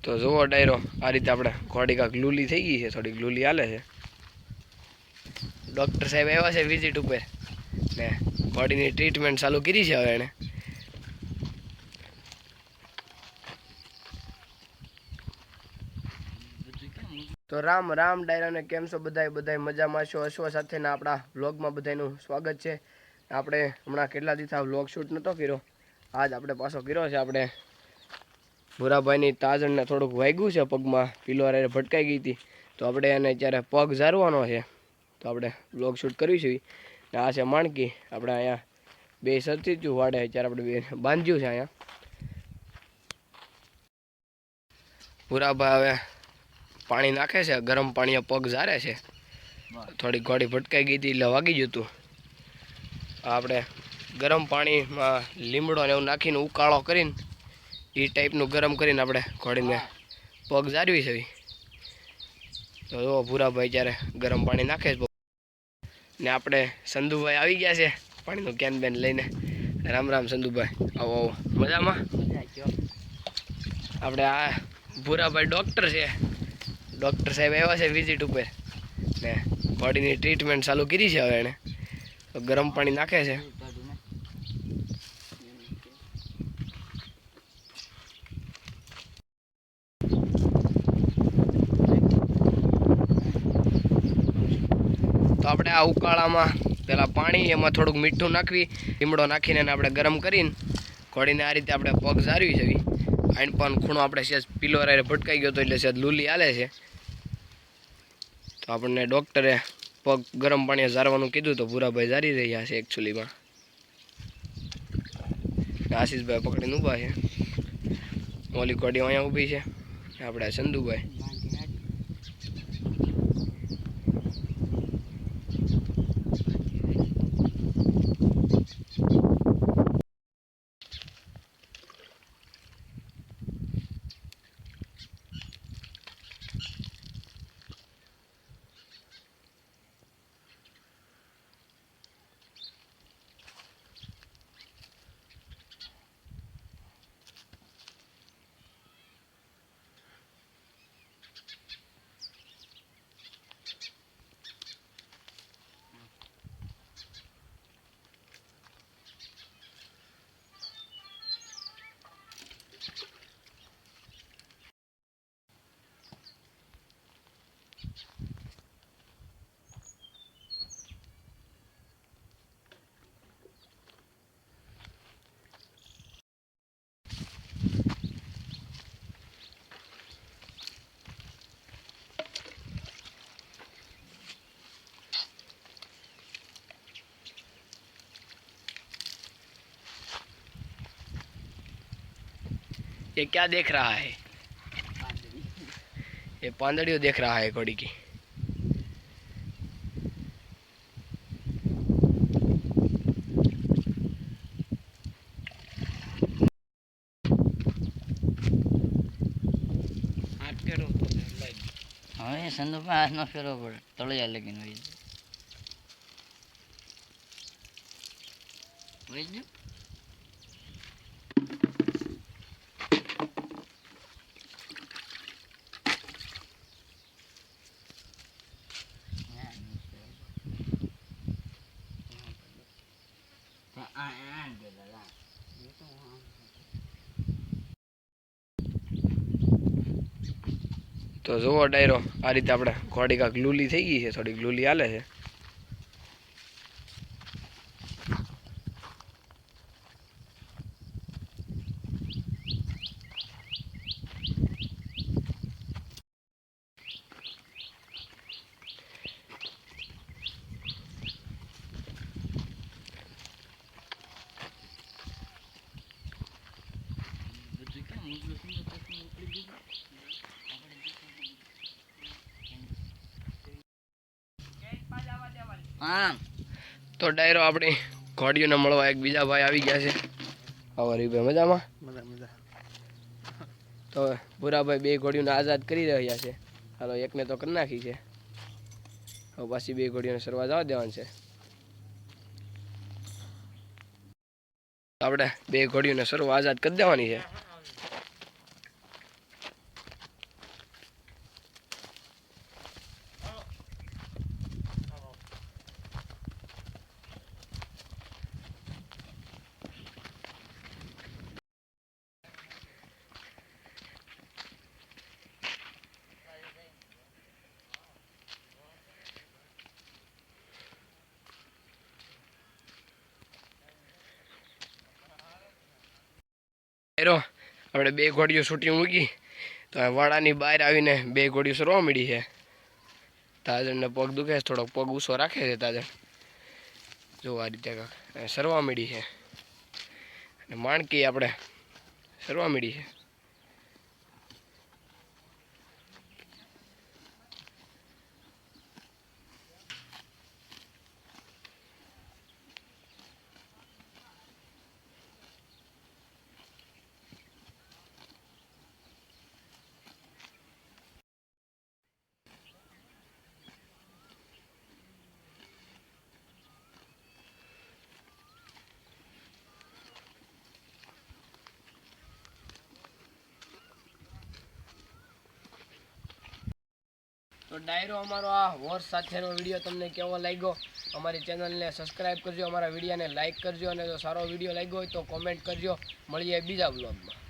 તો જુઓ ડાયરો આ રીતે આપણે ઘોડી કાંક લૂલી થઈ ગઈ છે, થોડીક લૂલી હાલે છે. ડૉક્ટર સાહેબ આવ્યા છે વિઝિટ ઉપર ને ઘોડીની ટ્રીટમેન્ટ ચાલુ કરી છે હવે એણે. તો રામ રામ ડાયરાને કેમ છો બધાય મજામાં છો? અશ્વ સાથેના આપણા વ્લોગમાં બધાનું સ્વાગત છે. આપણે હમણાં કેટલા દિવસ વ્લોગ શૂટ નહોતો કર્યો, આજ આપણે પાછો કર્યો છે. આપણે ભૂરાભાઈની તાજણને થોડુંક વાગ્યું છે પગમાં, પિલોરે ભટકાઈ ગઈ હતી, તો આપણે એને અત્યારે પગ ઝારવાનો છે. તો આપણે વ્લોગ શૂટ કરીશું. આ છે માણકી, આપણે અહીંયા બે સરથી જ વાડે અત્યારે આપણે બે બાંધ્યું છે. અહીંયા ભૂરાભાઈ હવે પાણી નાખે છે, ગરમ પાણીએ પગ ઝારે છે. થોડી ઘોડી ભટકાઈ ગઈ હતી એટલે વાગી ગયું હતું. આપણે ગરમ પાણીમાં લીમડો ને એવું નાખીને ઉકાળો કરીને એ ટાઈપનું ગરમ કરીને આપણે ઘોડીને પગ ઝારવી છે. તો જો ભૂરાભાઈ ત્યારે ગરમ પાણી નાખે છે ને આપણે સંધુભાઈ આવી ગયા છે પાણીનું કેન બેન લઈને. રામ રામ સંધુભાઈ, આવો આવો, મજામાં? આપણે આ ભૂરાભાઈ ડૉક્ટર છે, ડૉક્ટર સાહેબ આવ્યા છે વિઝિટ ઉપર ને ઘોડીની ટ્રીટમેન્ટ ચાલુ કરી છે હવે એણે. તો ગરમ પાણી નાખે છે. તો આપણે આ ઉકાળામાં પેલા પાણી, એમાં થોડુંક મીઠું નાખવી, લીમડો નાખીને આપણે ગરમ કરીને ઘોડીને આ રીતે આપણે પગ ઝારવી છે. આઈન પણ ખૂણો આપણે સેજ પિલોરાએ ભટકાઈ ગયો હતો એટલે સેજ લૂલી હાલે છે. તો આપણને ડૉક્ટરે પગ ગરમ પાણીએ ઝારવાનું કીધું, તો ભૂરાભાઈ ઝારી રહ્યા છે એકચ્યુઅલીમાં. આશીષભાઈ પકડીને ઊભા છે. ઓલી ઘોડી અહીંયા ઊભી છે, આપણે ચંદુભાઈ. ये क्या देख रहा है? ये पांदड़ियों देख रहा है घोड़ी की. હવે સંદુભાઈ હાથ નો ફેરવો પડે, તળિયા લગીને હોય છે. તો જુઓ ડાયરો આ રીતે આપણે ઘોડી કાંક લૂલી થઈ ગઈ છે, થોડીક લૂલી હાલે છે. તો ડાયરો આપણી ઘોડીઓને મળવા એક બીજા ભાઈ આવી ગયા છે. આવો રીભાઈ, મજામાં? મજા. તો ભૂરાભાઈ બે ઘોડીઓને આઝાદ કરી રહ્યા છે. હાલો, એકને તો કરી નાખી છે, હવે પાછી બે ઘોડીઓને સરવા જવા દેવાનું છે. આપણે બે ઘોડીઓને સરવા આઝાદ કરી દેવાની છે. ડાયરો આપણે 2 ઘોડીઓ છૂટી મૂકી તો આ વાડાની બહાર આવીને 2 ઘોડીઓ સરવા મળી છે. તાજરને પગ દુખે છે, થોડોક પગ ઊંચો રાખે છે તાજર. જો આ રીતે સરવા મળી છે અને માણકી આપણે સરવા મળી છે. તો ડાયરો અમારો આ હોર્સ સાથેનો વિડીયો તમને કેવો લાગ્યો? અમારી ચેનલને સબસ્ક્રાઈબ કરજો, અમારા વિડીયોને લાઇક કરજો અને જો સારો વિડીયો લાગ્યો હોય તો કોમેન્ટ કરજો. મળીએ બીજા બ્લોગમાં.